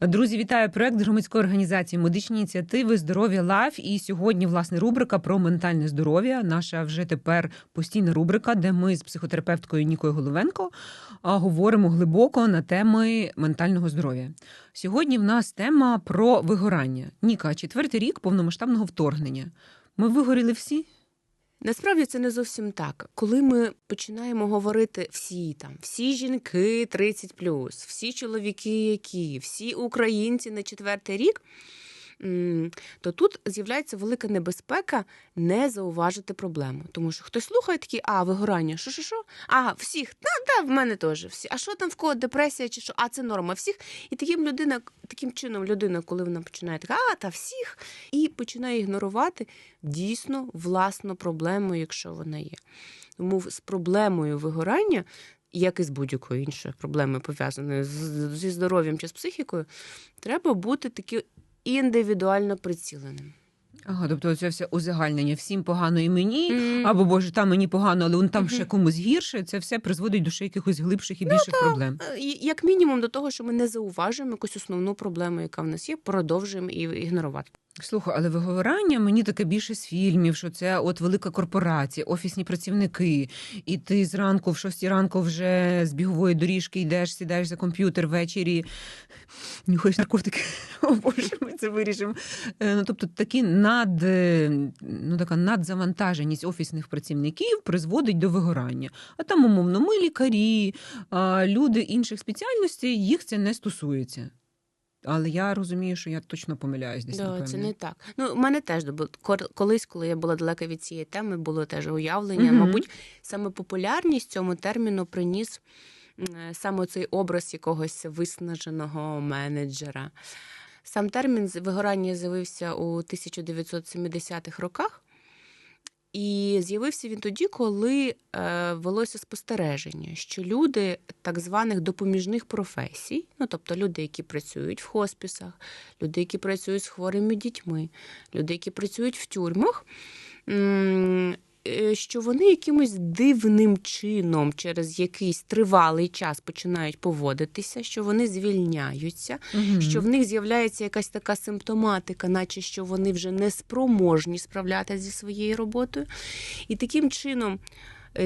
Друзі, вітаю! Проект громадської організації «Медичні ініціативи. Здоров'я Лайф». І сьогодні, власне, рубрика про ментальне здоров'я. Наша вже тепер постійна рубрика, де ми з психотерапевткою Нікою Головенко говоримо глибоко на теми ментального здоров'я. Сьогодні в нас тема про вигорання. Ніка, 4-й рік повномасштабного вторгнення. Ми вигоріли всі? Насправді це не зовсім так. Коли ми починаємо говорити всі жінки 30+, всі чоловіки, всі українці на 4-й рік, то тут з'являється велика небезпека не зауважити проблему. Тому що хтось слухає такі, вигорання, що? Всіх, в мене теж всі. А що там в кого, депресія чи що? Це норма всіх. І таким чином людина, коли вона починає така, всіх, і починає ігнорувати дійсно власну проблему, якщо вона є. Тому з проблемою вигорання, як і з будь-якою іншою проблемою, пов'язаною зі здоров'ям чи з психікою, треба бути такі індивідуально приціленим. Тобто це все узагальнення. Всім погано і мені, або, Боже, там мені погано, але там ще комусь гірше. Це все призводить до ще якихось глибших і більших проблем. Як мінімум до того, що ми не зауважуємо якусь основну проблему, яка в нас є, продовжуємо її ігнорувати. Слухай, але вигорання мені таке більше з фільмів, що це от велика корпорація, офісні працівники, і ти зранку, в 6 ранку вже з бігової доріжки йдеш, сідаєш за комп'ютер ввечері, нюхаєш наркотики. О, Боже, ми це вирішимо. Тобто така надзавантаженість офісних працівників призводить до вигорання. А там, умовно, ми лікарі, люди інших спеціальностей, їх це не стосується. Але я розумію, що я точно помиляюсь десь, напевно. Це не так. У мене теж, колись, коли я була далека від цієї теми, було теж уявлення. Мабуть, саме популярність цьому терміну приніс саме цей образ якогось виснаженого менеджера. Сам термін вигорання з'явився у 1970-х роках. І з'явився він тоді, коли велося спостереження, що люди так званих допоміжних професій, тобто люди, які працюють в хоспісах, люди, які працюють з хворими дітьми, люди, які працюють в тюрмах, що вони якимось дивним чином через якийсь тривалий час починають поводитися, що вони звільняються, що в них з'являється якась така симптоматика, наче що вони вже не спроможні справлятися зі своєю роботою. І таким чином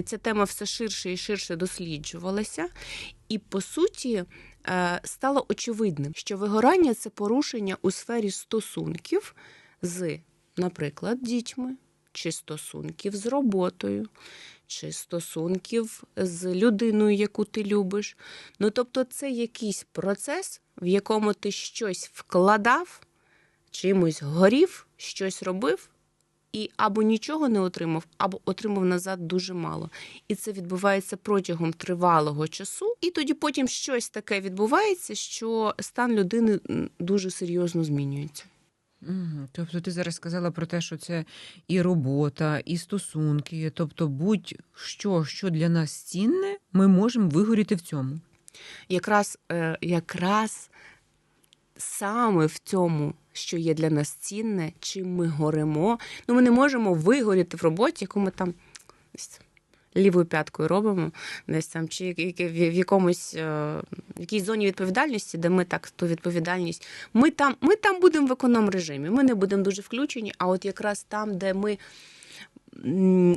ця тема все ширше і ширше досліджувалася. І, по суті, стало очевидним, що вигорання – це порушення у сфері стосунків з, наприклад, дітьми, чи стосунків з роботою, чи стосунків з людиною, яку ти любиш. Тобто це якийсь процес, в якому ти щось вкладав, чимось горів, щось робив, і або нічого не отримав, або отримав назад дуже мало. І це відбувається протягом тривалого часу, і тоді потім щось таке відбувається, що стан людини дуже серйозно змінюється. Тобто ти зараз сказала про те, що це і робота, і стосунки, тобто будь-що, що для нас цінне, ми можемо вигоріти в цьому. Якраз саме в цьому, що є для нас цінне, чим ми горимо. Ми не можемо вигоріти в роботі, яку ми там лівою п'яткою робимо, десь там, чи в якійсь зоні відповідальності, де ми так ту відповідальність. Ми там будемо в економ-режимі, ми не будемо дуже включені, а от якраз там, де ми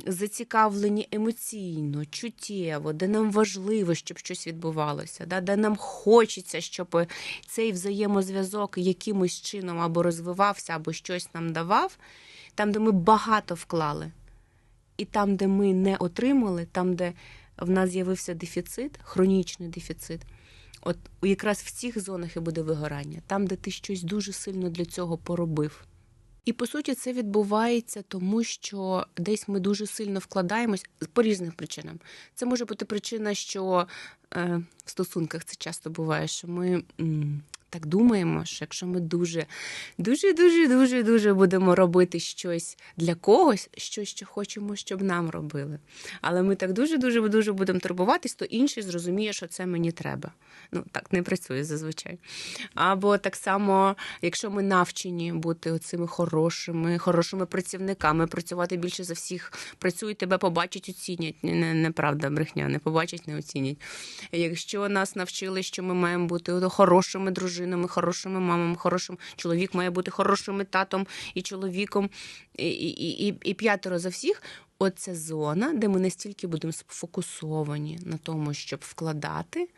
зацікавлені емоційно, чуттєво, де нам важливо, щоб щось відбувалося, де нам хочеться, щоб цей взаємозв'язок якимось чином або розвивався, або щось нам давав, там, де ми багато вклали. І там, де ми не отримали, там, де в нас з'явився дефіцит, хронічний дефіцит, от якраз в цих зонах і буде вигорання. Там, де ти щось дуже сильно для цього поробив. І, по суті, це відбувається тому, що десь ми дуже сильно вкладаємось по різним причинам. Це може бути причина, що в стосунках це часто буває, що ми так думаємо, що якщо ми дуже будемо робити щось для когось, щось, що хочемо, щоб нам робили. Але ми так дуже будемо турбуватись, то інший зрозуміє, що це мені треба. Так не працює зазвичай. Або так само, якщо ми навчені бути оцими хорошими працівниками, працювати більше за всіх, працюють, тебе побачать, оцінять. Неправда, брехня, не побачать, не оцінять. Якщо нас навчили, що ми маємо бути хорошими дружинами, дружинами, хорошими мамами, хорошим чоловік має бути хорошим татом і чоловіком, і п'ятеро за всіх. Оце зона, де ми настільки будемо сфокусовані на тому, щоб вкладати,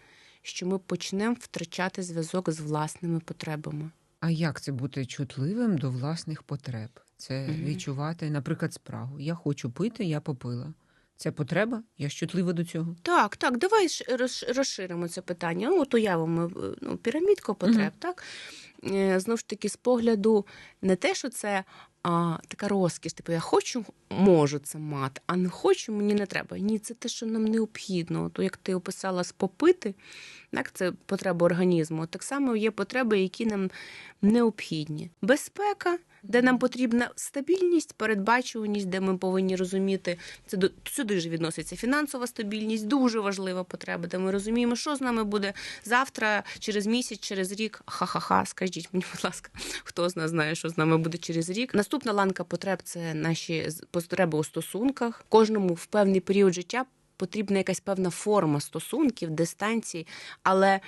що ми почнемо втрачати зв'язок з власними потребами. А як це бути чутливим до власних потреб? Це відчувати, наприклад, спрагу. Я хочу пити, я попила. Це потреба? Я чутлива до цього? Так, давай розширимо це питання. От уявимо пірамідку потреб, так? Знову ж таки, з погляду не те, що це така розкіш, типу я хочу, можу це мати, а не хочу, мені не треба. Ні, це те, що нам необхідно. То, як ти описала, спопити, так, це потреба організму. Так само є потреби, які нам необхідні. Безпека, де нам потрібна стабільність, передбачуваність, де ми повинні розуміти, сюди ж відноситься фінансова стабільність, дуже важлива потреба, де ми розуміємо, що з нами буде завтра, через місяць, через рік. Ха-ха-ха, скажіть мені, будь ласка, хто з нас знає, що з нами буде через рік. Наступна ланка потреб – це наші потреби у стосунках. Кожному в певний період життя потрібна якась певна форма стосунків, дистанції, але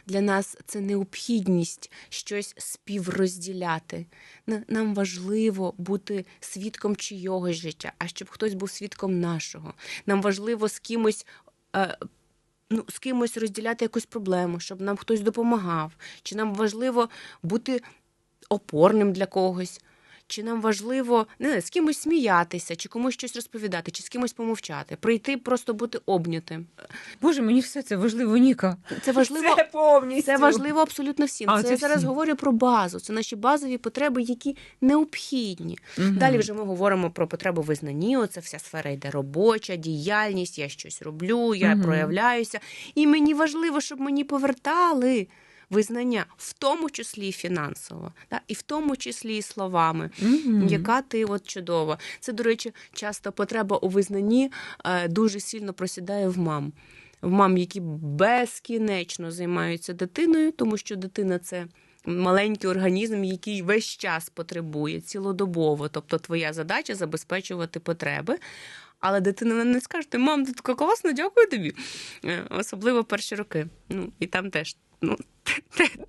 для нас це необхідність щось співрозділяти. Нам важливо бути свідком чийогось життя, а щоб хтось був свідком нашого. Нам важливо з кимось розділяти якусь проблему, щоб нам хтось допомагав. Чи нам важливо бути опорним для когось. Чи нам важливо з кимось сміятися, чи комусь щось розповідати, чи з кимось помовчати, прийти, просто бути обнятим. Боже, мені все це важливо, Ніка. Це важливо, це повністю. Це важливо абсолютно всім. Це я зараз говорю про базу. Це наші базові потреби, які необхідні. Далі вже ми говоримо про потребу визнанні. Оце вся сфера йде робоча, діяльність, я щось роблю, я проявляюся. І мені важливо, щоб мені повертали визнання, в тому числі і фінансово, і в тому числі і словами, яка ти чудова. Це, до речі, часто потреба у визнанні дуже сильно просідає в мам. В мам, які безкінечно займаються дитиною, тому що дитина – це маленький організм, який весь час потребує, цілодобово. Тобто твоя задача – забезпечувати потреби. Але дитина не скаже, мам, ти така класна, дякую тобі. Особливо перші роки. І там теж.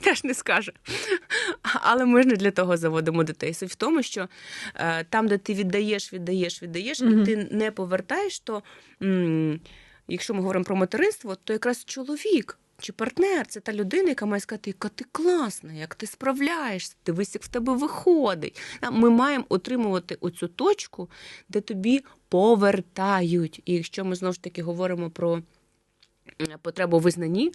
Теж не скаже. Але ми ж не для того заводимо дітей. Суть в тому, що там, де ти віддаєш, і ти не повертаєш, то якщо ми говоримо про материнство, то якраз чоловік чи партнер – це та людина, яка має сказати, яка ти класна, як ти справляєшся, дивись, як в тебе виходить. Ми маємо отримувати оцю точку, де тобі повертають. І якщо ми знову ж таки говоримо про потребу визнанні,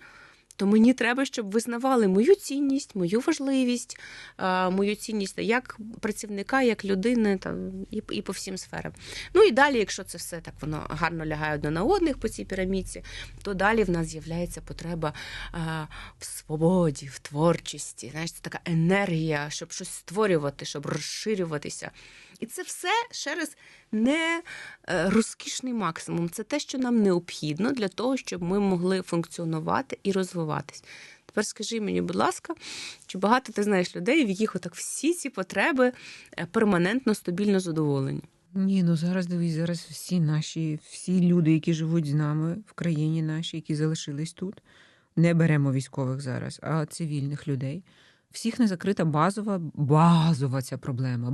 то мені треба, щоб визнавали мою цінність, мою важливість, мою цінність як працівника, як людини і по всім сферам. І далі, якщо це все так воно гарно лягає одне на одних по цій пірамідці, то далі в нас з'являється потреба в свободі, в творчості. Знаєш, це така енергія, щоб щось створювати, щоб розширюватися. І це все, ще раз, не розкішний максимум. Це те, що нам необхідно для того, щоб ми могли функціонувати і розвиватись. Тепер скажи мені, будь ласка, чи багато ти знаєш людей, в яких отак всі ці потреби перманентно, стабільно задоволені? Ні, зараз дивись, зараз всі люди, які живуть з нами в країні нашій, які залишились тут, не беремо військових зараз, а цивільних людей. Всіх не закрита базова ця проблема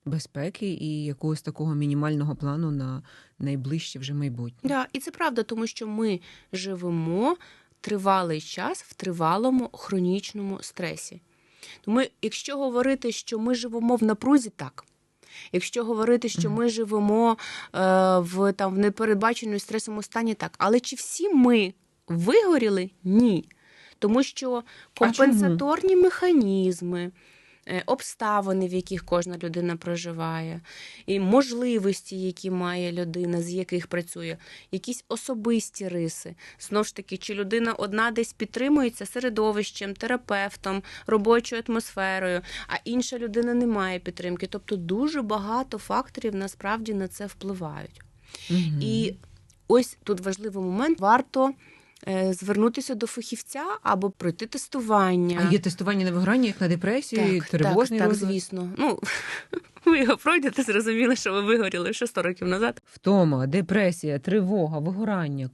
безпеки і якогось такого мінімального плану на найближче вже майбутнє. Да, і це правда, тому що ми живемо тривалий час в тривалому хронічному стресі. Тому якщо говорити, що ми живемо в напрузі, так. Якщо говорити, що ми живемо в непередбаченому стресовому стані, так. Але чи всі ми вигоріли? Ні. Тому що компенсаторні механізми, обставини, в яких кожна людина проживає, і можливості, які має людина, з яких працює, якісь особисті риси. Знову ж таки, чи людина одна десь підтримується середовищем, терапевтом, робочою атмосферою, а інша людина не має підтримки. Тобто дуже багато факторів насправді на це впливають. І ось тут важливий момент. Варто звернутися до фахівця або пройти тестування. А є тестування на вигорання, як на депресію, тривожний так, розлад? звісно. Ну, ви його пройдете, зрозуміли, що ви вигоріли ще 100 років назад. Втома, депресія, тривога, вигорання.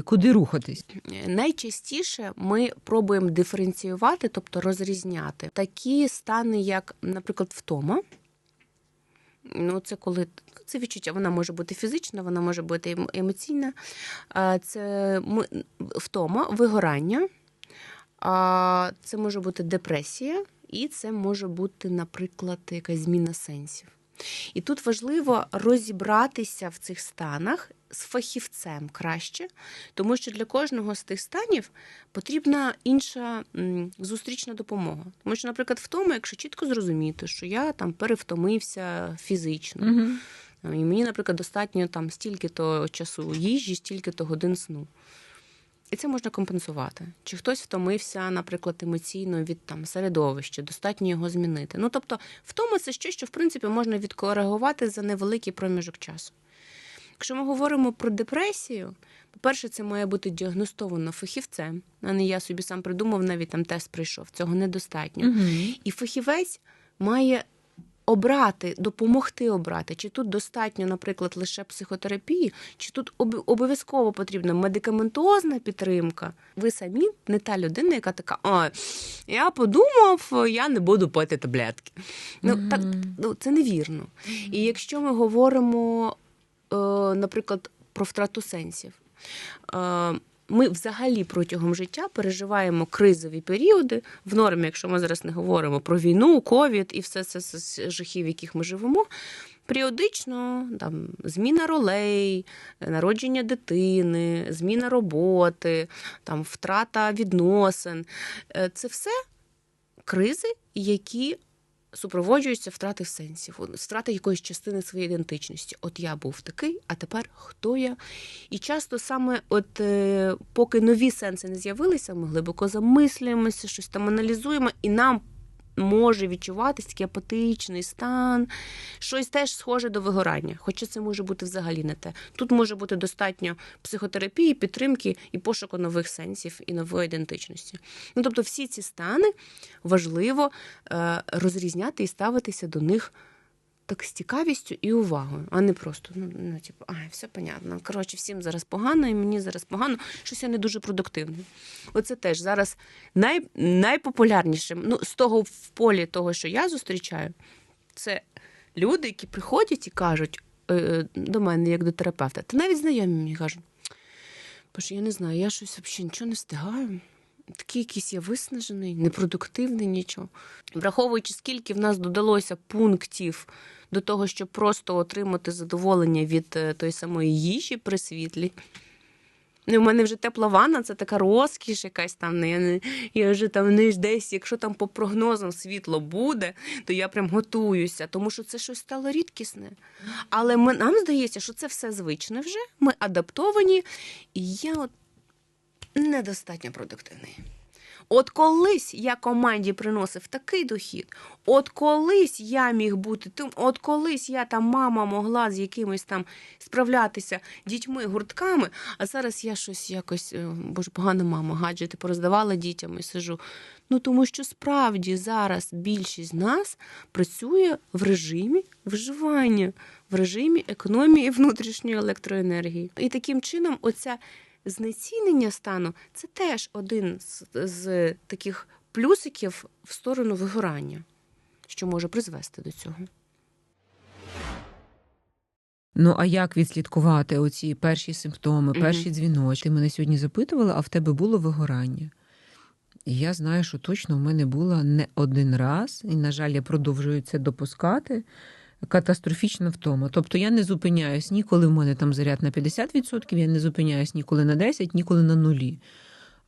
Куди рухатись? Найчастіше ми пробуємо диференціювати, тобто розрізняти такі стани, як, наприклад, втома. Ну, це коли це відчуття, вона може бути фізична, вона може бути емоційна. Це втома, вигорання, це може бути депресія, і це може бути, наприклад, якась зміна сенсів. І тут важливо розібратися в цих станах з фахівцем краще, тому що для кожного з тих станів потрібна інша зустрічна допомога. Тому що, наприклад, втома, якщо чітко зрозуміти, що я там перевтомився фізично, і мені, наприклад, достатньо там стільки-то часу їжі, стільки-то годин сну. І це можна компенсувати. Чи хтось втомився, наприклад, емоційно від там середовища, достатньо його змінити. Ну, тобто, втома – це щось, що, в принципі, можна відкоригувати за невеликий проміжок часу. Якщо ми говоримо про депресію, по-перше, це має бути діагностовано фахівцем, а не я собі сам придумав, навіть там тест прийшов. Цього недостатньо. І фахівець має допомогти обрати, чи тут достатньо, наприклад, лише психотерапії, чи тут обов'язково потрібна медикаментозна підтримка. Ви самі не та людина, яка така, я подумав, я не буду пити таблетки. Так, це невірно. І якщо ми говоримо, наприклад, про втрату сенсів, ми взагалі протягом життя переживаємо кризові періоди. В нормі, якщо ми зараз не говоримо про війну, ковід і все це з жахів, в яких ми живемо, періодично там зміна ролей, народження дитини, зміна роботи, там втрата відносин. Це все кризи, які супроводжуються втрати сенсів, втрати якоїсь частини своєї ідентичності. От я був такий, а тепер хто я? І часто саме поки нові сенси не з'явилися, ми глибоко замислюємося, щось там аналізуємо, і нам може відчуватись такий апатичний стан, щось теж схоже до вигорання, хоча це може бути взагалі не те. Тут може бути достатньо психотерапії, підтримки і пошуку нових сенсів і нової ідентичності. Ну, тобто всі ці стани важливо розрізняти і ставитися до них так з цікавістю і увагою, а не просто, все понятно, коротше, всім зараз погано, і мені зараз погано, щось я не дуже продуктивний. Оце теж зараз найпопулярнішим, з того в полі того, що я зустрічаю, це люди, які приходять і кажуть до мене, як до терапевта, та навіть знайомі мені кажуть, боже, я не знаю, я щось взагалі нічого не встигаю, такий якийсь я виснажений, непродуктивний, нічого. Враховуючи, скільки в нас додалося пунктів до того, щоб просто отримати задоволення від тої самої їжі при світлі. У мене вже тепла ванна, це така розкіш якась там. Я вже там десь, якщо там по прогнозам світло буде, то я прям готуюся, тому що це щось стало рідкісне. Але нам здається, що це все звичне вже, ми адаптовані, і я недостатньо продуктивний. От колись я команді приносив такий дохід, от колись я міг бути тим, от колись я там мама могла з якимось там справлятися дітьми, гуртками, а зараз я щось якось, боже, погана мама, гаджети пороздавала дітям і сижу. Тому що справді зараз більшість з нас працює в режимі виживання, в режимі економії внутрішньої електроенергії. І таким чином оця знецінення стану – це теж один з таких плюсиків в сторону вигорання, що може призвести до цього. А як відслідкувати оці перші симптоми, перші дзвіночки? Ти мене сьогодні запитувала, а в тебе було вигорання? І я знаю, що точно в мене було не один раз, і, на жаль, я продовжую це допускати, катастрофічна втома. Тобто я не зупиняюсь ніколи в мене там заряд на 50%, я не зупиняюсь ніколи на 10%, ніколи на 0.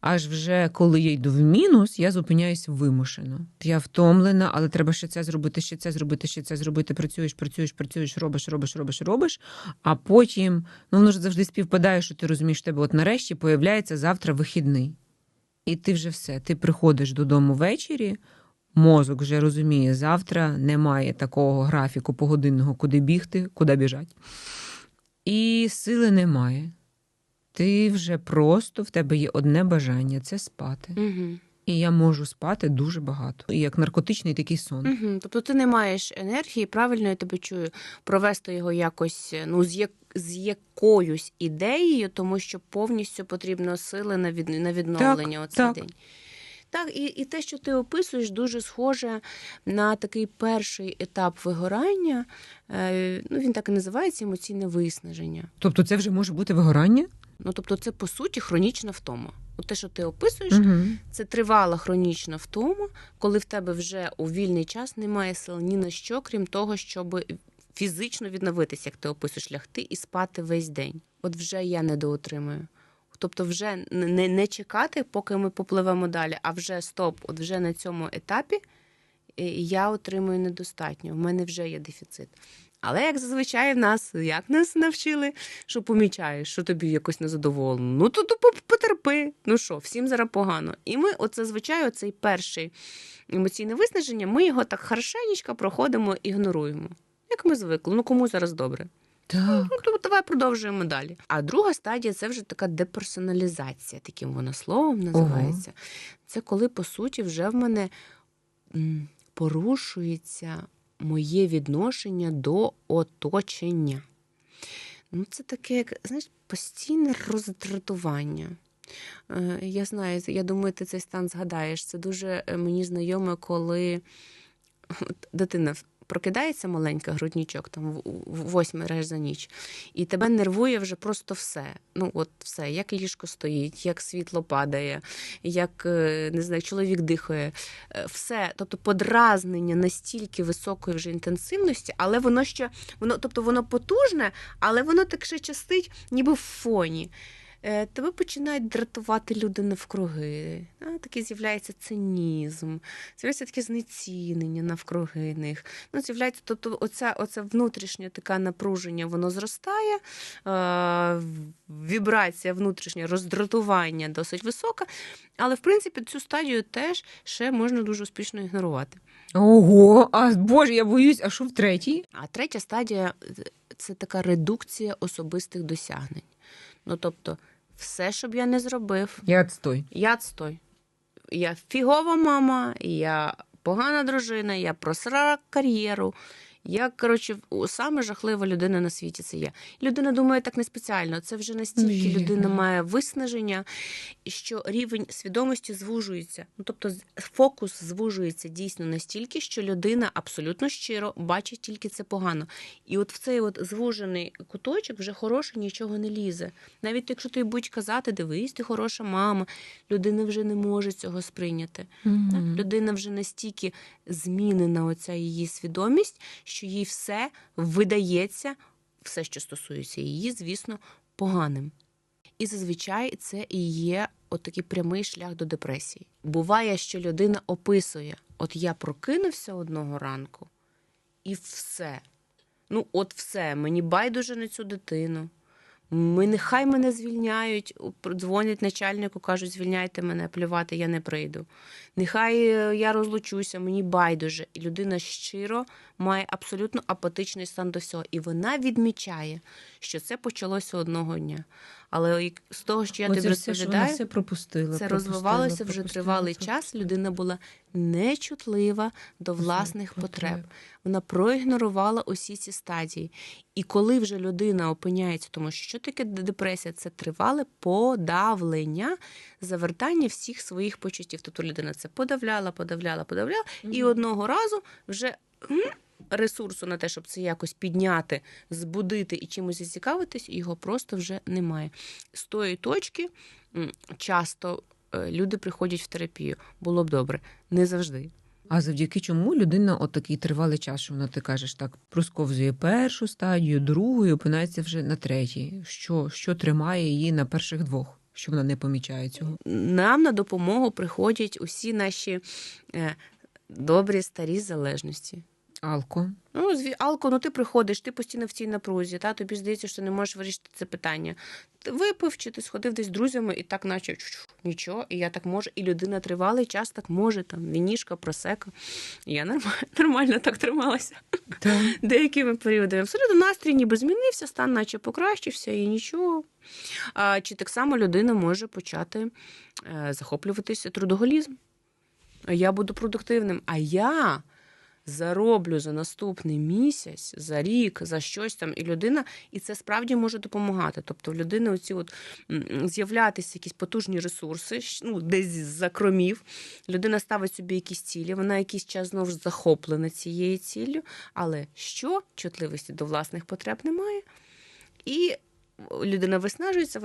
Аж вже коли я йду в мінус, я зупиняюсь вимушено. Я втомлена, але треба ще це зробити, ще це зробити, ще це зробити. Працюєш, робиш. А потім, воно ж завжди співпадає, що ти розумієш, що тебе нарешті появляється завтра вихідний. І ти вже все. Ти приходиш додому ввечері, мозок вже розуміє, завтра немає такого графіку погодинного, куди бігти, куди біжать. І сили немає. Ти вже просто, в тебе є одне бажання – це спати. Угу. І я можу спати дуже багато. І як наркотичний такий сон. Угу. Тобто ти не маєш енергії, правильно я тебе чую, провести його якось, ну, з якоюсь ідеєю, тому що повністю потрібно сили на відновлення оцей так. день. Так, і те, що ти описуєш, дуже схоже на такий перший етап вигорання. Ну, він так і називається емоційне виснаження. Тобто це вже може бути вигорання? Ну, тобто це, по суті, хронічна втома. От те, що ти описуєш, це тривала хронічна втома, коли в тебе вже у вільний час немає сил ні на що, крім того, щоб фізично відновитися, як ти описуєш, лягти і спати весь день. От вже я недоотримую. Тобто вже не чекати, поки ми попливемо далі, а вже стоп, от вже на цьому етапі я отримую недостатньо, в мене вже є дефіцит. Але, як зазвичай, як нас навчили, що помічаєш, що тобі якось незадоволено. Ну, то потерпи. Ну що, всім зараз погано. І ми, зазвичай, оцей перший емоційне виснаження, ми його так хорошенечко проходимо, ігноруємо. Як ми звикли. Ну, кому зараз добре? Так. Ну, то давай продовжуємо далі. А друга стадія – це вже така деперсоналізація, таким воно словом називається. Ого. Це коли, по суті, вже в мене порушується моє відношення до оточення. Ну, це таке, як, знаєш, постійне роздратування. Я знаю, я думаю, ти цей стан згадаєш. Це дуже мені знайоме, коли дитина прокидається маленька, груднічок, там 8 раз за ніч, і тебе нервує вже просто все. Ну, от все, як ліжко стоїть, як світло падає, як, не знаю, чоловік дихає. Все, тобто подразнення настільки високої вже інтенсивності, але воно потужне, але воно так ще частить, ніби в фоні. Тебе починають дратувати люди навкруги. Такий з'являється цинізм, з'являється таке знецінення навкруги них. Ну, з'являється, тобто оце внутрішнє таке напруження, воно зростає, вібрація внутрішня, роздратування досить висока, але, в принципі, цю стадію теж ще можна дуже успішно ігнорувати. Ого, Боже, я боюсь, а що в третій? А третя стадія – це така редукція особистих досягнень. Ну, тобто, все, що б я не зробив. Я відстой. Я фігова мама, я погана дружина, я просрала кар'єру. Я, коротше, саме жахлива людина на світі це є. Людина думає так не спеціально. Це вже настільки людина має виснаження, що рівень свідомості звужується. Ну, тобто фокус звужується дійсно настільки, що людина абсолютно щиро бачить тільки це погано. І от в цей звужений куточок вже хороше нічого не лізе. Навіть якщо ти будь казати, дивись, ти хороша мама, людина вже не може цього сприйняти. Mm-hmm. Людина вже настільки змінена оця її свідомість, що їй все видається, все, що стосується її, звісно, поганим. І зазвичай це і є отакий прямий шлях до депресії. Буває, що людина описує, от я прокинувся одного ранку, і все. Ну, от все, мені байдуже на цю дитину. Нехай мене звільняють, дзвонять начальнику, кажуть, звільняйте мене, плювати, я не прийду. Нехай я розлучуся, мені байдуже. І людина щиро має абсолютно апатичний стан до всього. І вона відмічає, що це почалося одного дня. Але з того, що я тобі розповідаю, це розвивалося вже тривалий час. Людина була нечутлива до власних потреб. Вона проігнорувала усі ці стадії. І коли вже людина опиняється, тому що таке депресія? Це тривале подавлення, завертання всіх своїх почуттів. Тобто людина це подавляла, і одного разу вже ресурсу на те, щоб це якось підняти, збудити і чимось зацікавитись, його просто вже немає. З тої точки часто люди приходять в терапію. Було б добре. Не завжди. А завдяки чому людина от такий тривалий час, що вона, ти кажеш, так, просковзує першу стадію, другу і опинається вже на третій? Що тримає її на перших двох? Що вона не помічає цього? Нам на допомогу приходять усі наші добрі старі залежності. Алко, ти приходиш, ти постійно в цій напрузі, тобі здається, що ти не можеш вирішити це питання. Ти випив, чи ти сходив десь з друзями і так наче нічого, і я так можу, і людина тривалий час так може, там, вінішка, просека. І я нормально так трималася. Так. Деякими періодами. Абсолютно настрій ніби змінився, стан наче покращився і нічого. Чи так само людина може почати захоплюватися трудоголізм? Я буду продуктивним, а я зароблю за наступний місяць, за рік, за щось там, і людина, і це справді може допомагати. Тобто в людини оці от з'являтися якісь потужні ресурси, ну, десь з-за кромів, людина ставить собі якісь цілі, вона якийсь час знову ж захоплена цією ціллю, але що? Чутливості до власних потреб немає. І людина виснажується.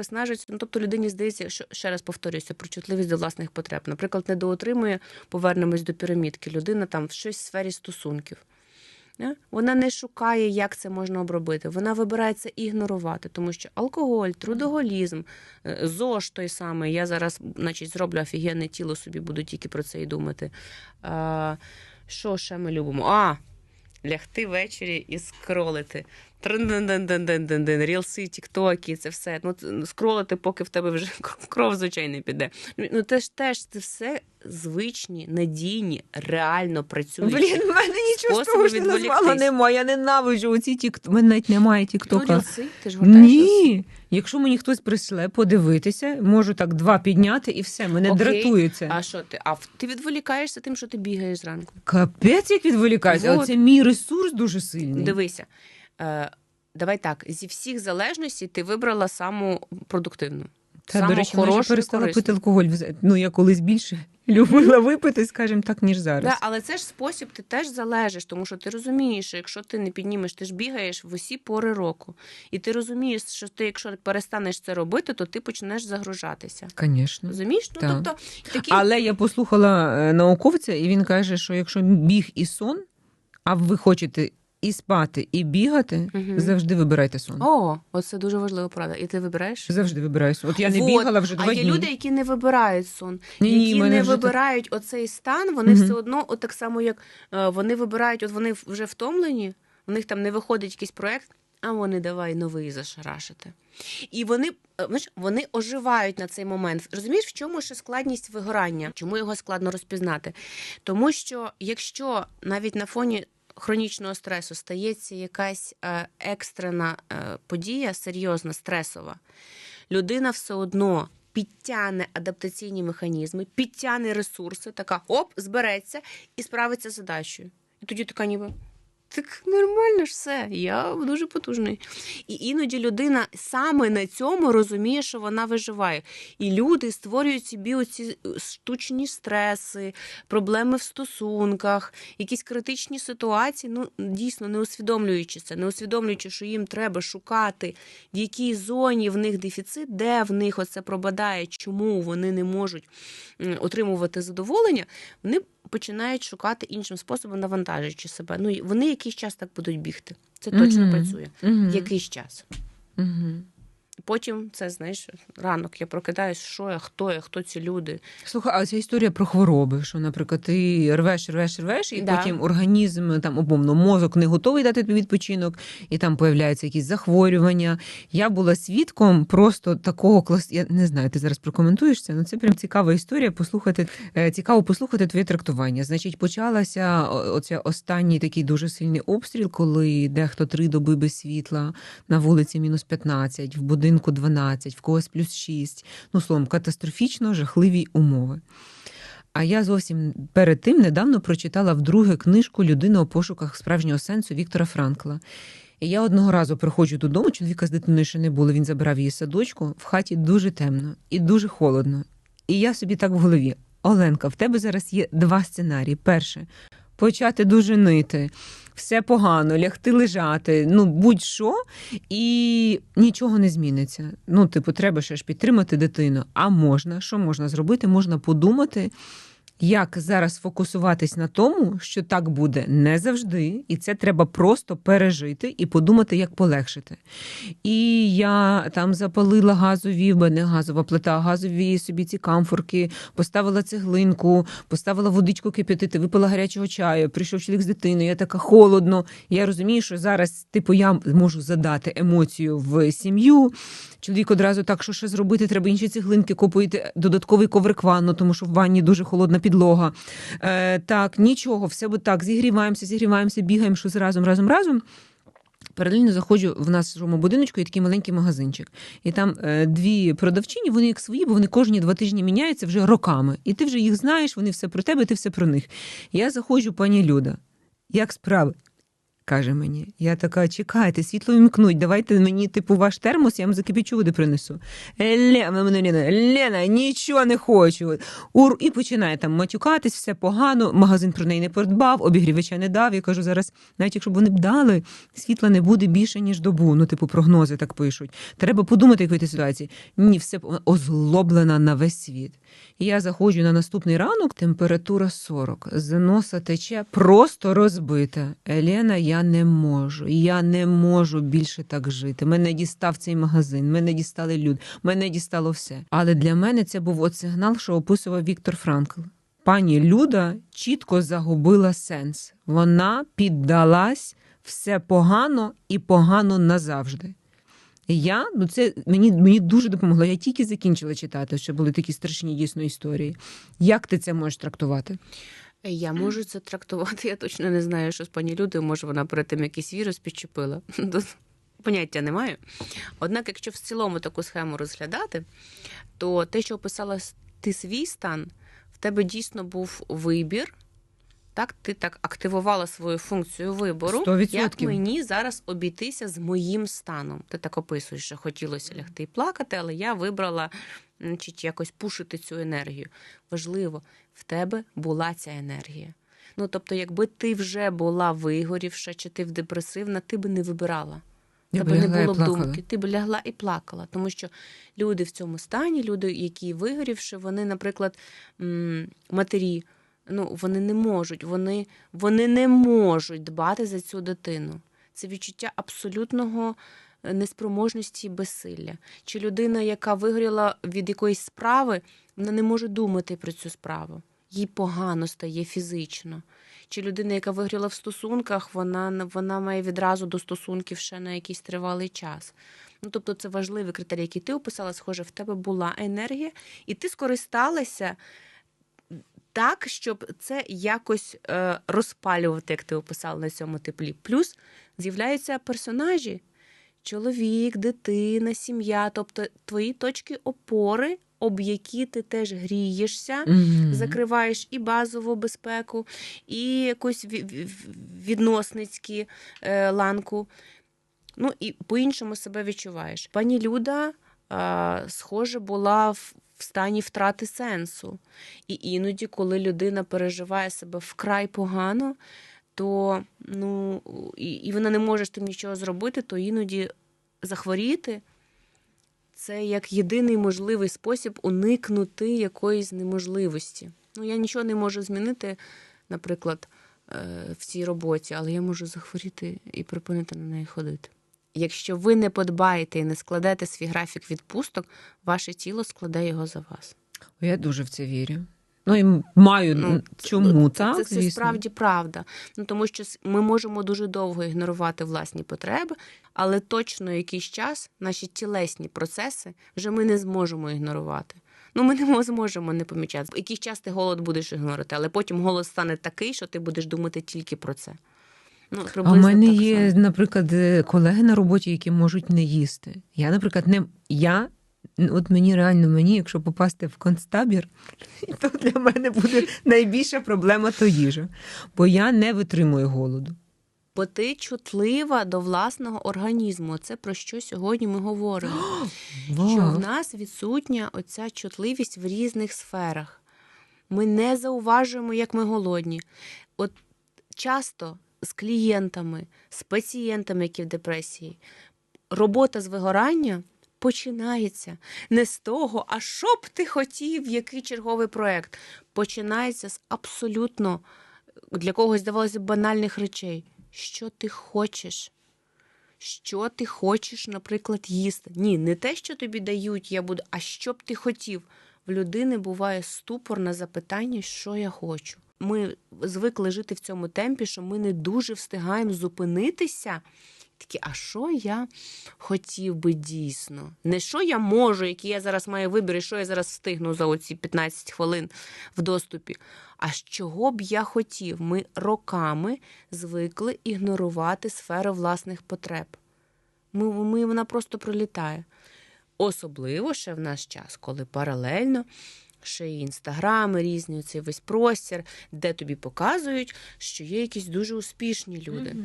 Ну, тобто людині здається, що, ще раз повторююся, про чутливість до власних потреб. Наприклад, недоотримує, повернемось до пірамідки, людина там в щось в сфері стосунків. Вона не шукає, як це можна обробити. Вона вибирає це ігнорувати, тому що алкоголь, трудоголізм, ЗОЖ той самий, я зараз, значить, зроблю офігенне тіло, собі буду тільки про це і думати. Що ще ми любимо? Лягти ввечері і скролити. Рілси, тіктоки, це все. Ну, скролити, поки в тебе вже кров з очей не піде. Ну, теж це все звичні, надійні, реально працюючі. Блін, в мене нічого з того, що ти назвала, немає. Я ненавиджу оці тіктоки. У мене навіть немає тіктока. Ну, рілси, ти ж гортаєш рілси. Ні. Якщо мені хтось присле подивитися, можу так 2 підняти і все, мене дратує це. А що ти? Ти відволікаєшся тим, що ти бігаєш зранку. Капець, як відволікаюся. Вот. Оце мій ресурс дуже сильний. Дивися. Давай так, зі всіх залежностей ти вибрала саму продуктивну. Та, до речі, я перестала пити алкоголь. Ну, я колись більше любила випити, скажімо так, ніж зараз. Да, але це ж спосіб, ти теж залежиш, тому що ти розумієш, що якщо ти не піднімеш, ти ж бігаєш в усі пори року. І ти розумієш, що ти, якщо перестанеш це робити, то ти почнеш загружатися. Звісно. Розумієш? Ну, тобто, такі... Але я послухала науковця, і він каже, що якщо біг і сон, а ви хочете і спати, і бігати, завжди вибирайте сон. Оце дуже важлива порада. І ти вибираєш? Завжди вибираю сон. От я не бігала вже 2 дні. А є люди, які не вибирають сон. Ні, які не вибирають оцей стан, вони все одно, от так само, як вони вибирають, от вони вже втомлені, у них там не виходить якийсь проєкт, а вони давай новий зашарашити. І вони оживають на цей момент. Розумієш, в чому ще складність вигорання? Чому його складно розпізнати? Тому що, якщо навіть на фоні хронічного стресу стається якась екстрена подія, серйозна, стресова, людина все одно підтягне адаптаційні механізми, підтягне ресурси, така, збереться і справиться з задачею. І тоді така ніби, так нормально ж все, я дуже потужний. І іноді людина саме на цьому розуміє, що вона виживає. І люди створюють собі оці штучні стреси, проблеми в стосунках, якісь критичні ситуації, ну, дійсно, не усвідомлюючи це, не усвідомлюючи, що їм треба шукати, в якій зоні в них дефіцит, де в них оце пробадає, чому вони не можуть отримувати задоволення, вони починають шукати іншим способом, навантажуючи себе. Ну, вони якийсь час так будуть бігти. Це точно працює. Якийсь час. Потім це, знаєш, ранок я прокидаюсь, що я, хто ці люди. Слухай, а ця історія про хвороби, що, наприклад, ти рвеш, і потім організм, там, умовно, мозок не готовий дати тобі відпочинок, і там появляються якісь захворювання. Я була свідком просто такого я не знаю, ти зараз прокоментуєш це, але це прям цікава історія, цікаво послухати твоє трактування. Значить, почалася оця останній такий дуже сильний обстріл, коли дехто 3 доби без світла, на вулиці -15, в будинку 12, в когось +6. Ну, словом, катастрофічно жахливі умови. А я зовсім перед тим недавно прочитала вдруге книжку «Людина у пошуках справжнього сенсу» Віктора Франкла. І я одного разу приходжу додому, чоловіка з дитиною ще не було, він забирав її з садочку, в хаті дуже темно і дуже холодно. І я собі так в голові: Оленка, в тебе зараз є 2 сценарії. Перше – почати дуже нити, все погано, лягти лежати, ну будь-що, і нічого не зміниться. Ну, треба ще ж підтримати дитину. А що можна зробити? Можна подумати Як зараз фокусуватись на тому, що так буде не завжди, і це треба просто пережити і подумати, як полегшити. І я там запалила газові, бо не газова плита, газові собі ці камфорки, поставила цеглинку, поставила водичку кип'ятити, випила гарячого чаю, прийшов чоловік з дитиною, я така холодно. Я розумію, що зараз, я можу задати емоцію в сім'ю. Чоловік одразу так, що ще зробити, треба інші цеглинки купити, додатковий коврик ванну, тому що в ванні дуже холодна підлога. Так, нічого, все буде так, зігріваємося, бігаємо щось разом. Паралельно заходжу в нашому будиночку, є такий маленький магазинчик. І там дві продавчині, вони як свої, бо вони кожні 2 тижні міняються вже роками. І ти вже їх знаєш, вони все про тебе, ти все про них. Я заходжу, пані Люда, як справи? Каже мені. Я така, чекайте, світло вімкнуть, давайте мені, ваш термос, я вам закипячу води принесу. Лена, нічого не хочу. І починає там матюкатись, все погано, магазин про неї не подбав, обігрівача не дав. Я кажу, зараз, навіть якщо б вони б дали, світла не буде більше, ніж добу. Прогнози так пишуть. Треба подумати, якої ти ситуації. Ні, все озлоблена на весь світ. І я заходжу на наступний ранок, температура 40, з носа тече, просто розбита. Елена, я не можу більше так жити. Мене дістав цей магазин, мене дістали люди, мене дістало все. Але для мене це був сигнал, що описував Віктор Франкл. Пані Люда чітко загубила сенс. Вона піддалась, все погано і погано назавжди. Це мені дуже допомогло. Я тільки закінчила читати, що були такі страшні дійсно історії. Як ти це можеш трактувати? Я можу це трактувати, я точно не знаю, що з пані Людою, може вона перед тим якийсь вірус підчепила. Поняття не маю. Однак, якщо в цілому таку схему розглядати, то те, що описала ти свій стан, в тебе дійсно був вибір. Так, ти так активувала свою функцію вибору, 100%. Як мені зараз обійтися з моїм станом. Ти так описуєш, що хотілося лягти і плакати, але я вибрала якось пушити цю енергію. Важливо, в тебе була ця енергія. Тобто, якби ти вже була вигорівша, чи ти депресивна, ти би не вибирала. Тебе не було б думки, ти б лягла і плакала. Тому що люди в цьому стані, люди, які вигорівши, вони, наприклад, матері, вони не можуть дбати за цю дитину. Це відчуття абсолютного неспроможності і безсилля. Чи людина, яка вигоріла від якоїсь справи, вона не може думати про цю справу. Їй погано стає фізично. Чи людина, яка вигоріла в стосунках, вона має відразу до стосунків ще на якийсь тривалий час. Тобто це важливий критерій, який ти описала, схоже, в тебе була енергія, і ти скористалася так, щоб це якось розпалювати, як ти описала на цьому теплі. Плюс з'являються персонажі, чоловік, дитина, сім'я, тобто твої точки опори, об які ти теж грієшся, закриваєш і базову безпеку, і якусь відносницьку ланку. І по-іншому себе відчуваєш. Пані Люда, схоже, була в стані втрати сенсу. І іноді, коли людина переживає себе вкрай погано, то і вона не може з тим нічого зробити, то іноді захворіти – це як єдиний можливий спосіб уникнути якоїсь неможливості. Я нічого не можу змінити, наприклад, в цій роботі, але я можу захворіти і припинити на неї ходити. Якщо ви не подбаєте і не складете свій графік відпусток, ваше тіло складе його за вас. Я дуже в це вірю. І маю чому, так? Це справді правда. Тому що ми можемо дуже довго ігнорувати власні потреби, але точно якийсь час наші тілесні процеси вже ми не зможемо ігнорувати. Ми не зможемо не помічати. Якийсь час ти голод будеш ігнорувати, але потім голод стане такий, що ти будеш думати тільки про це. А в мене є, наприклад, колеги на роботі, які можуть не їсти. Я, наприклад, якщо попасти в концтабір, то для мене буде найбільша проблема то їжа. Бо я не витримую голоду. Бо ти чутлива до власного організму. Це про що сьогодні ми говоримо. Що в нас відсутня оця чутливість в різних сферах. Ми не зауважуємо, як ми голодні. Часто з клієнтами, з пацієнтами, які в депресії, робота з вигорання починається не з того, а що б ти хотів, який черговий проект. Починається з абсолютно, для когось, здавалося, банальних речей. Що ти хочеш? Що ти хочеш, наприклад, їсти? Ні, не те, що тобі дають, а що б ти хотів? В людини буває ступор на запитання, що я хочу. Ми звикли жити в цьому темпі, що ми не дуже встигаємо зупинитися. Такі, а що я хотів би дійсно? Не що я можу, який я зараз маю вибір, і що я зараз встигну за оці 15 хвилин в доступі. А чого б я хотів? Ми роками звикли ігнорувати сферу власних потреб. Вона просто пролітає. Особливо ще в наш час, коли паралельно ще й інстаграми різні, цей весь простір, де тобі показують, що є якісь дуже успішні люди.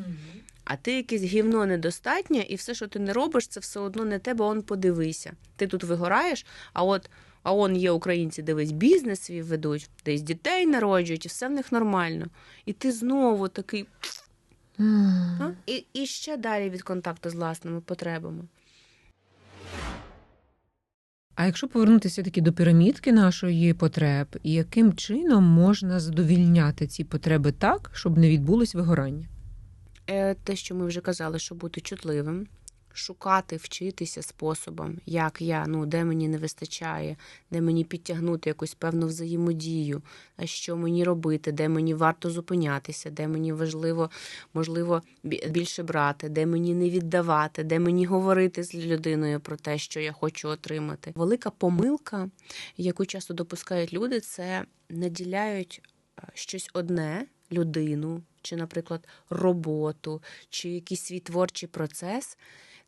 А ти якесь гівно недостатнє, і все, що ти не робиш, це все одно не тебе, он подивися. Ти тут вигораєш, а он є українці, дивись, бізнес свій ведуть, десь дітей народжують, і все в них нормально. І ти знову такий... І ще далі від контакту з власними потребами. А якщо повернутися таки до пірамідки нашої потреб, і яким чином можна задовільняти ці потреби так, щоб не відбулось вигорання? Те, що ми вже казали, що бути чутливим, шукати, вчитися способом, як де мені не вистачає, де мені підтягнути якусь певну взаємодію, а що мені робити, де мені варто зупинятися, де мені важливо, можливо, більше брати, де мені не віддавати, де мені говорити з людиною про те, що я хочу отримати. Велика помилка, яку часто допускають люди, це наділяють щось одне, людину, чи, наприклад, роботу, чи якийсь свій творчий процес,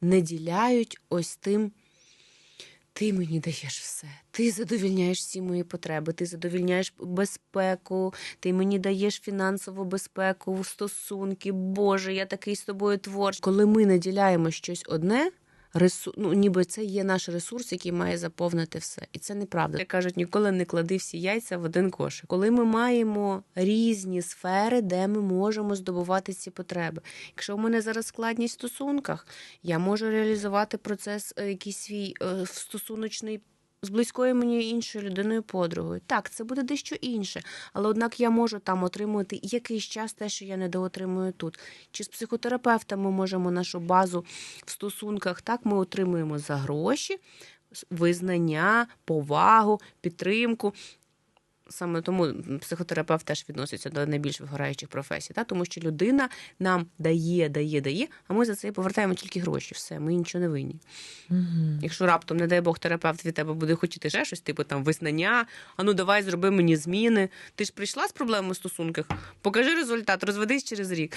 не діляють ось тим, ти мені даєш все, ти задовільняєш всі мої потреби, ти задовільняєш безпеку, ти мені даєш фінансову безпеку, стосунки, Боже, я такий з тобою творчий. Коли ми наділяємо щось одне, ніби це є наш ресурс, який має заповнити все. І це неправда. Як кажуть, ніколи не клади всі яйця в один кошик. Коли ми маємо різні сфери, де ми можемо здобувати ці потреби. Якщо в мене зараз складність в стосунках, я можу реалізувати процес якийсь свій стосуночний з близькою мені іншою людиною, подругою. Так, це буде дещо інше, але однак я можу там отримувати якийсь час те, що я недоотримую тут. Чи з психотерапевтом ми можемо нашу базу в стосунках, так, ми отримуємо за гроші, визнання, повагу, підтримку. Саме тому психотерапевт теж відноситься до найбільш вигораючих професій, тому що людина нам дає, а ми за це повертаємо тільки гроші. Все, ми нічого не винні. Якщо раптом, не дай Бог, терапевт від тебе буде хотіти ще щось, типу там визнання, давай зроби мені зміни. Ти ж прийшла з проблемами в стосунках, покажи результат, розведись через рік.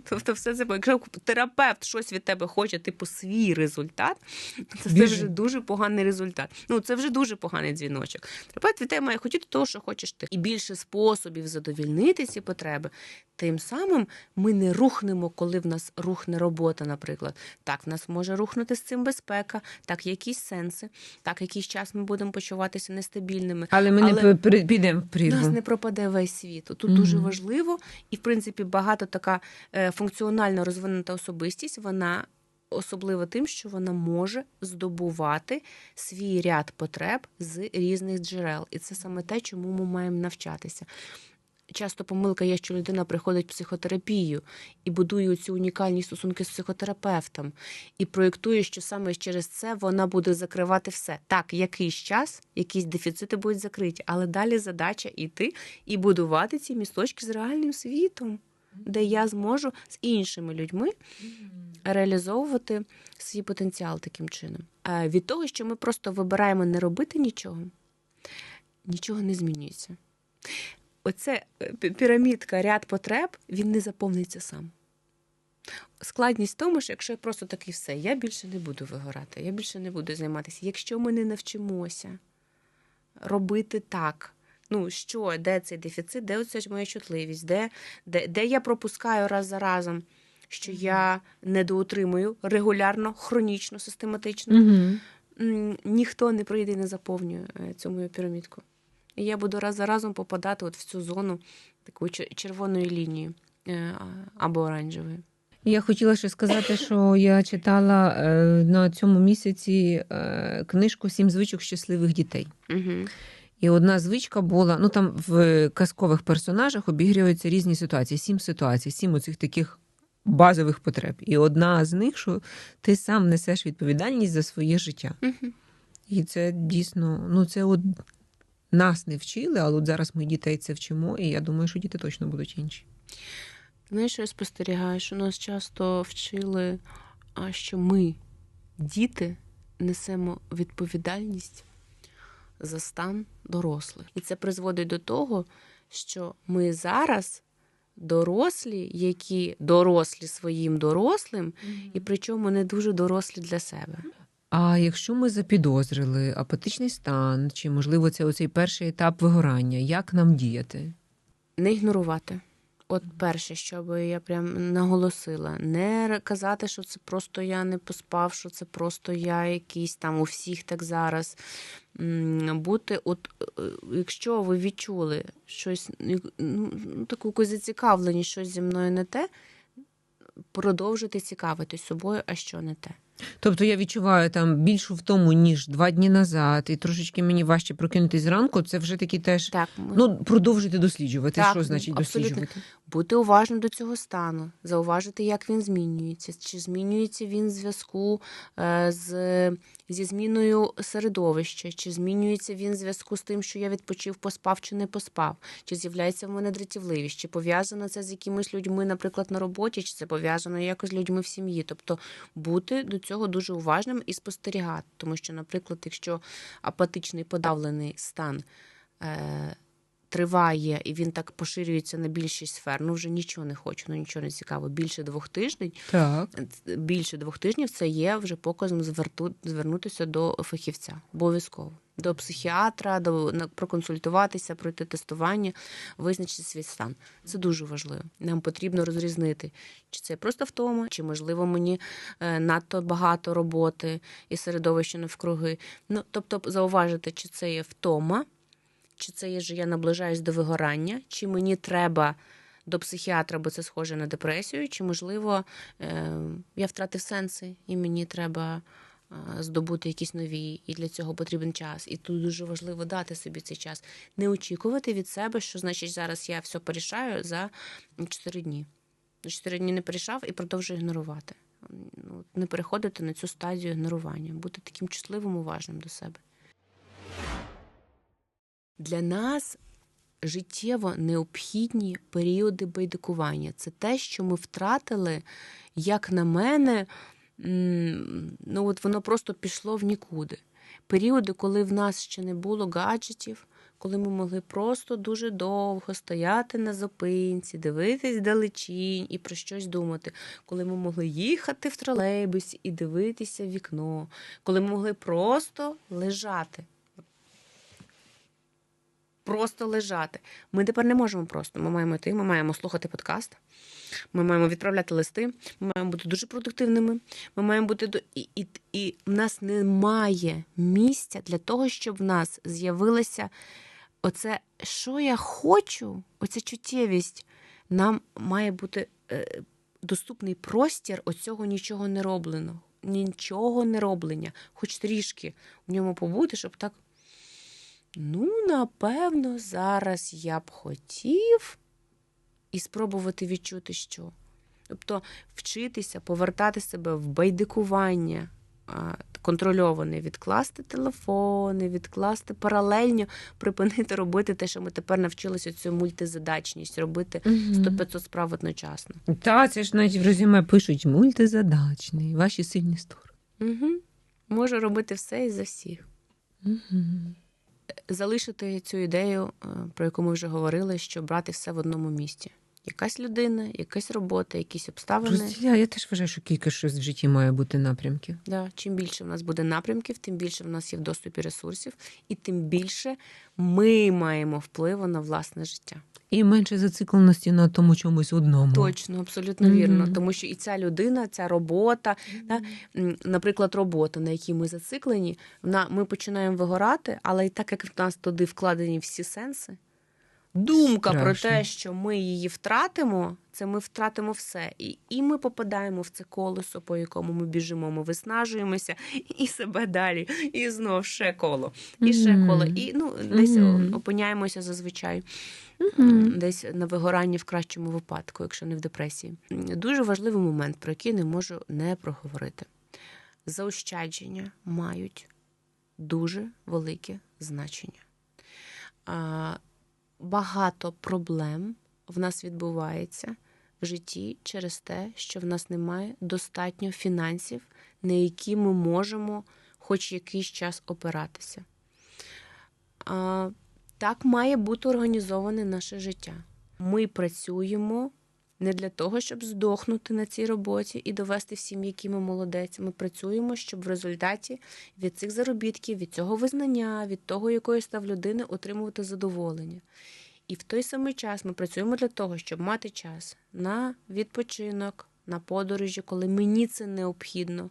Тобто все це, якщо терапевт щось від тебе хоче, типу свій результат, то це вже дуже поганий результат. Це вже дуже поганий дзвіночок. Терапевт від тебе має хотіти того, що хочеш ти. І більше способів задовільнити ці потреби, тим самим ми не рухнемо, коли в нас рухне робота, наприклад. Так, в нас може рухнути з цим безпека, так, якісь сенси, так, якийсь час ми будемо почуватися нестабільними. Але ми не підемо в прірву. У нас не пропаде весь світ. Тут дуже важливо, і, в принципі, багато така функціонально розвинута особистість, вона особливо тим, що вона може здобувати свій ряд потреб з різних джерел. І це саме те, чому ми маємо навчатися. Часто помилка є, що людина приходить в психотерапію і будує ці унікальні стосунки з психотерапевтом. І проєктує, що саме через це вона буде закривати все. Так, якийсь час, якісь дефіцити будуть закриті, але далі задача йти і будувати ці місточки з реальним світом, де я зможу з іншими людьми реалізовувати свій потенціал таким чином. А від того, що ми просто вибираємо не робити нічого, нічого не змінюється. Оце пірамідка, ряд потреб, він не заповниться сам. Складність в тому, що якщо я просто такий все, я більше не буду вигорати, я більше не буду займатися. Якщо ми не навчимося робити так, де цей дефіцит, де оця моя чутливість, де я пропускаю раз за разом, що я недоотримую регулярно, хронічно, систематично, ніхто не прийде і не заповнює цю мою пірамідку. І я буду раз за разом попадати в цю зону такої червоної лінії або оранжевої. Я хотіла ще сказати, що я читала на цьому місяці книжку «7 звичок щасливих дітей». Угу. І одна звичка була, ну там в казкових персонажах обігрюються різні ситуації, 7 ситуацій, 7 оцих таких базових потреб. І одна з них, що ти сам несеш відповідальність за своє життя. Угу. І це дійсно, ну це от нас не вчили, але от зараз ми дітей це вчимо, і я думаю, що діти точно будуть інші. Знаєш, що я спостерігаю, що нас часто вчили, що ми, діти, несемо відповідальність за стан дорослих. І це призводить до того, що ми зараз дорослі, які дорослі своїм дорослим, і причому не дуже дорослі для себе. А якщо ми запідозрили апатичний стан, чи, можливо, це оцей перший етап вигорання, як нам діяти? Не ігнорувати. От перше, що би я прям наголосила, не казати, що це просто я не поспав, що це просто я якийсь там у всіх так зараз. Бути, от якщо ви відчули щось, ну, таку якусь зацікавленість, щось зі мною не те, продовжуйте цікавитись собою, а що не те. Тобто я відчуваю там більшу втому, ніж 2 дні назад, і трошечки мені важче прокинутись зранку, це вже такі теж, Так, ну, продовжуйте досліджувати. Так, що значить абсолютно. досліджувати? Бути уважним до цього стану, зауважити, як він змінюється, чи змінюється він в зв'язку зі зміною середовища, чи змінюється він в зв'язку з тим, що я відпочив, поспав чи не поспав, чи з'являється в мене дратівливість, чи пов'язано це з якимись людьми, наприклад, на роботі, чи це пов'язано якось з людьми в сім'ї. Тобто бути до цього дуже уважним і спостерігати. Тому що, наприклад, якщо апатичний подавлений стан триває, і він так поширюється на більшість сфер, ну вже нічого не хочу, ну нічого не цікаво. Більше 2 тижнів, більше 2 тижнів це є вже показом звернутися до фахівця. Обов'язково. До психіатра, проконсультуватися, пройти тестування, визначити свій стан. Це дуже важливо. Нам потрібно розрізнити, чи це просто втома, чи, можливо, мені надто багато роботи і середовище навкруги. Ну, тобто зауважити, чи це є втома, чи це є, що я наближаюсь до вигорання, чи мені треба до психіатра, бо це схоже на депресію, чи, можливо, я втратив сенси, і мені треба здобути якісь нові, і для цього потрібен час. І тут дуже важливо дати собі цей час. Не очікувати від себе, що, значить, зараз я все порішаю за 4 дні. За 4 дні не порішав і продовжую ігнорувати. Не переходити на цю стадію ігнорування. Бути таким чутливим, уважним до себе. Для нас життєво необхідні періоди байдикування. Це те, що ми втратили, як на мене, ну от воно просто пішло в нікуди. Періоди, коли в нас ще не було гаджетів, коли ми могли просто дуже довго стояти на зупинці, дивитись далечінь і про щось думати. Коли ми могли їхати в тролейбусі і дивитися в вікно. Коли ми могли просто лежати. Просто лежати. Ми тепер не можемо просто. Ми маємо йти, ми маємо слухати подкаст, ми маємо відправляти листи, ми маємо бути дуже продуктивними, ми маємо бути... І в нас немає місця для того, щоб в нас з'явилося оце, що я хочу, оця чуттєвість. Нам має бути доступний простір оцього нічого не роблення. Хоч трішки в ньому побути, щоб так напевно, зараз я б хотів і спробувати відчути, що. Тобто вчитися, повертати себе в байдикування контрольоване, відкласти телефони, відкласти паралельно, припинити робити те, що ми тепер навчилися цю мультизадачність, робити 100-500 справ одночасно. Так, це ж навіть в резюме пишуть мультизадачний, ваші сильні сторони. Можу робити все і за всіх. Залишити цю ідею, про яку ми вже говорили, що брати все в одному місці. Якась людина, якась робота, якісь обставини. Я теж вважаю, що кілька щось в житті має бути напрямків. Да. Чим більше в нас буде напрямків, тим більше в нас є в доступі ресурсів, і тим більше ми маємо впливу на власне життя. І менше зацикленості на тому чомусь одному. Точно, абсолютно вірно. Тому що і ця людина, ця робота, наприклад, робота, на якій ми зациклені, ми починаємо вигорати, але і так, як в нас туди вкладені всі сенси, думка про Страшно. те, що ми її втратимо, це ми втратимо все. І ми попадаємо в це колесо, по якому ми біжимо, ми виснажуємося, і себе далі, і знов ще коло, і ще коло. І десь опиняємося зазвичай десь на вигоранні в кращому випадку, якщо не в депресії. Дуже важливий момент, про який не можу не проговорити. Заощадження мають дуже велике значення. Багато проблем в нас відбувається в житті через те, що в нас немає достатньо фінансів, на які ми можемо хоч якийсь час опиратися. Так має бути організоване наше життя. Ми працюємо не для того, щоб здохнути на цій роботі і довести всім, які ми молодець. Ми працюємо, щоб в результаті від цих заробітків, від цього визнання, від того, якою став людини, отримувати задоволення. І в той самий час ми працюємо для того, щоб мати час на відпочинок, на подорожі, коли мені це необхідно,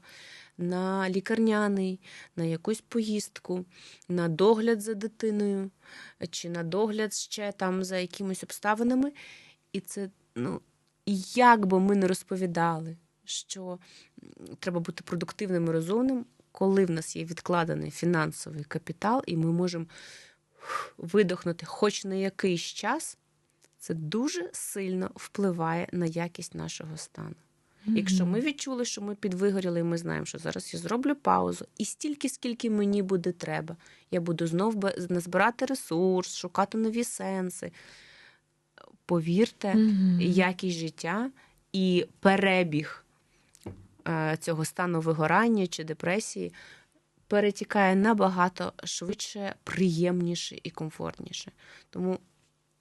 на лікарняний, на якусь поїздку, на догляд за дитиною, чи на догляд ще там за якимись обставинами. І це, як би ми не розповідали, що треба бути продуктивним і розумним, коли в нас є відкладений фінансовий капітал, і ми можемо видохнути хоч на якийсь час, це дуже сильно впливає на якість нашого стану. Якщо ми відчули, що ми підвигоріли, і ми знаємо, що зараз я зроблю паузу, і стільки, скільки мені буде треба, я буду знов назбирати ресурс, шукати нові сенси. Повірте, якість життя і перебіг цього стану вигорання чи депресії перетікає набагато швидше, приємніше і комфортніше. Тому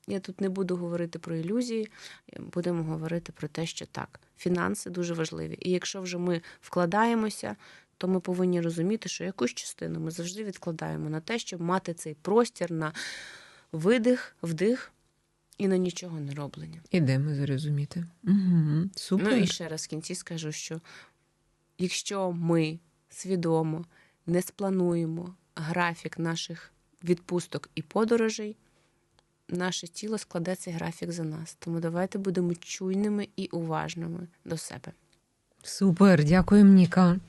я тут не буду говорити про ілюзії, будемо говорити про те, що так, фінанси дуже важливі. І якщо вже ми вкладаємося, то ми повинні розуміти, що якусь частину ми завжди відкладаємо на те, щоб мати цей простір на видих, вдих і на нічого не роблення. Ідемо зрозуміти. Супер. І ще раз в кінці скажу, що якщо ми свідомо не сплануємо графік наших відпусток і подорожей, наше тіло складе цей графік за нас. Тому давайте будемо чуйними і уважними до себе. Супер, дякую, Ніка.